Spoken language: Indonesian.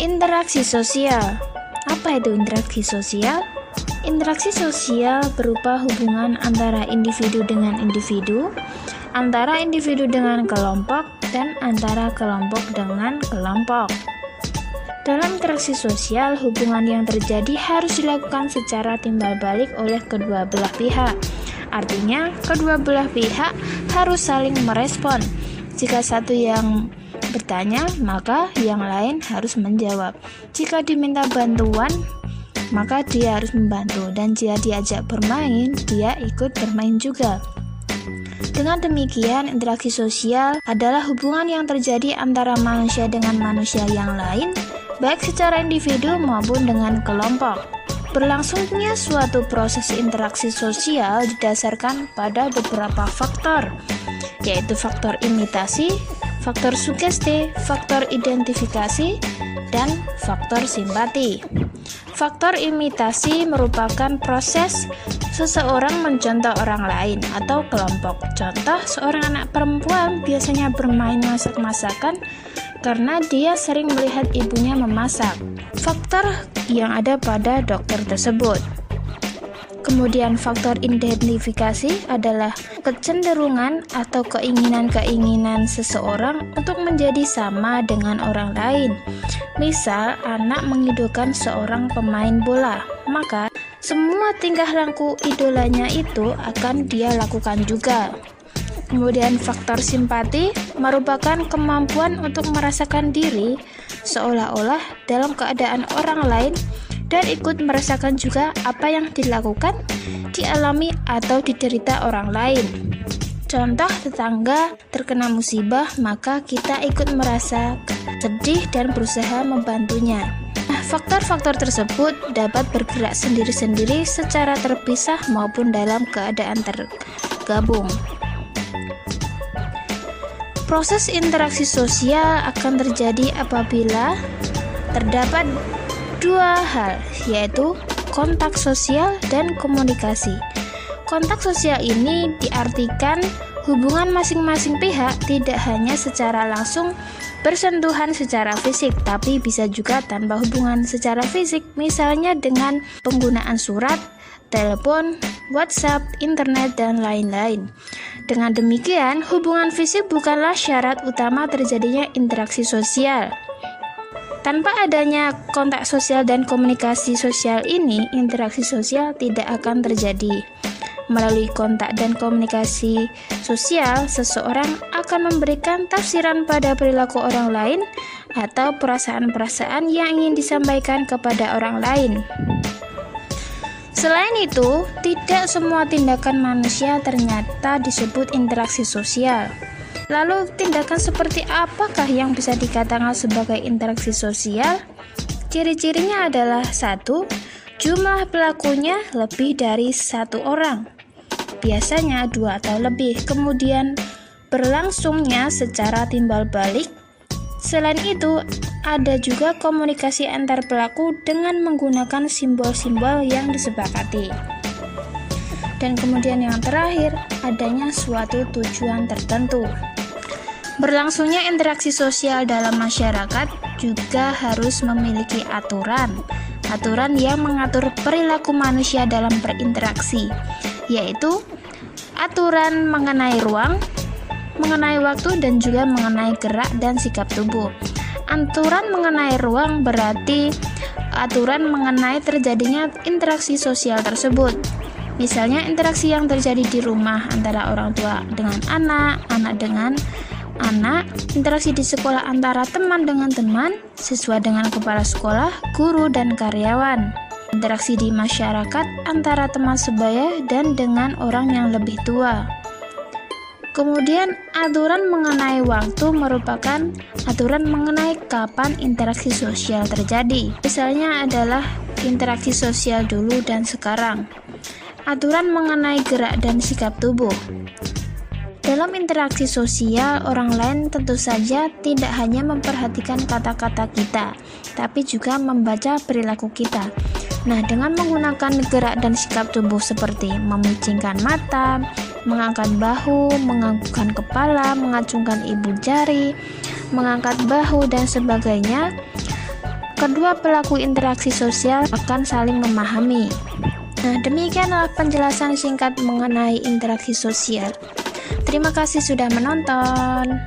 Interaksi sosial. Apa itu interaksi sosial? Interaksi sosial berupa hubungan antara individu dengan individu, antara individu dengan kelompok, dan antara kelompok dengan kelompok. Dalam interaksi sosial, hubungan yang terjadi harus dilakukan secara timbal balik oleh kedua belah pihak. Artinya, kedua belah pihak harus saling merespon. Jika satu yang bertanya, maka yang lain harus menjawab. Jika diminta bantuan, maka dia harus membantu, dan jika diajak bermain, dia ikut bermain juga. Dengan demikian, interaksi sosial adalah hubungan yang terjadi antara manusia dengan manusia yang lain, baik secara individu maupun dengan kelompok. Berlangsungnya suatu proses interaksi sosial didasarkan pada beberapa faktor, yaitu faktor imitasi, faktor sugesti, faktor identifikasi, dan faktor simpati. Faktor imitasi merupakan proses seseorang mencontoh orang lain atau kelompok. Contoh, seorang anak perempuan biasanya bermain masak-masakan karena dia sering melihat ibunya memasak. Faktor yang ada pada dokter tersebut. Kemudian faktor identifikasi adalah kecenderungan atau keinginan-keinginan seseorang untuk menjadi sama dengan orang lain. Misal, anak mengidolakan seorang pemain bola, maka semua tingkah laku idolanya itu akan dia lakukan juga. Kemudian faktor simpati merupakan kemampuan untuk merasakan diri seolah-olah dalam keadaan orang lain dan ikut merasakan juga apa yang dilakukan, dialami, atau diderita orang lain. Contoh, tetangga terkena musibah, maka kita ikut merasa sedih dan berusaha membantunya. Faktor-faktor tersebut dapat bergerak sendiri-sendiri secara terpisah maupun dalam keadaan tergabung. Proses interaksi sosial akan terjadi apabila terdapat dua hal, yaitu kontak sosial dan komunikasi. Kontak sosial ini diartikan hubungan masing-masing pihak tidak hanya secara langsung bersentuhan secara fisik, tapi bisa juga tanpa hubungan secara fisik, misalnya dengan penggunaan surat, telepon, WhatsApp, internet, dan lain-lain. Dengan demikian, hubungan fisik bukanlah syarat utama terjadinya interaksi sosial. Tanpa adanya kontak sosial dan komunikasi sosial ini, interaksi sosial tidak akan terjadi. Melalui kontak dan komunikasi sosial, seseorang akan memberikan tafsiran pada perilaku orang lain atau perasaan-perasaan yang ingin disampaikan kepada orang lain. Selain itu, tidak semua tindakan manusia ternyata disebut interaksi sosial. Lalu, tindakan seperti apakah yang bisa dikatakan sebagai interaksi sosial? Ciri-cirinya adalah 1. Jumlah pelakunya lebih dari 1 orang, biasanya 2 atau lebih. Kemudian, berlangsungnya secara timbal balik. Selain itu, ada juga komunikasi antar pelaku dengan menggunakan simbol-simbol yang disepakati. Dan kemudian yang terakhir, adanya suatu tujuan tertentu. Berlangsungnya interaksi sosial dalam masyarakat juga harus memiliki aturan yang mengatur perilaku manusia dalam berinteraksi, yaitu aturan mengenai ruang, mengenai waktu, dan juga mengenai gerak dan sikap tubuh. Aturan mengenai ruang berarti aturan mengenai terjadinya interaksi sosial tersebut. Misalnya interaksi yang terjadi di rumah antara orang tua dengan anak, anak dengan anak, interaksi di sekolah antara teman dengan teman, siswa dengan kepala sekolah, guru, dan karyawan. Interaksi di masyarakat antara teman sebaya dan dengan orang yang lebih tua. Kemudian, aturan mengenai waktu merupakan aturan mengenai kapan interaksi sosial terjadi. Misalnya adalah interaksi sosial dulu dan sekarang. Aturan mengenai gerak dan sikap tubuh. Dalam interaksi sosial, orang lain tentu saja tidak hanya memperhatikan kata-kata kita, tapi juga membaca perilaku kita. Nah, dengan menggunakan gerak dan sikap tubuh seperti memicingkan mata, mengangkat bahu, menganggukkan kepala, mengacungkan ibu jari, mengangkat bahu, dan sebagainya, kedua pelaku interaksi sosial akan saling memahami. Nah, demikianlah penjelasan singkat mengenai interaksi sosial. Terima kasih sudah menonton.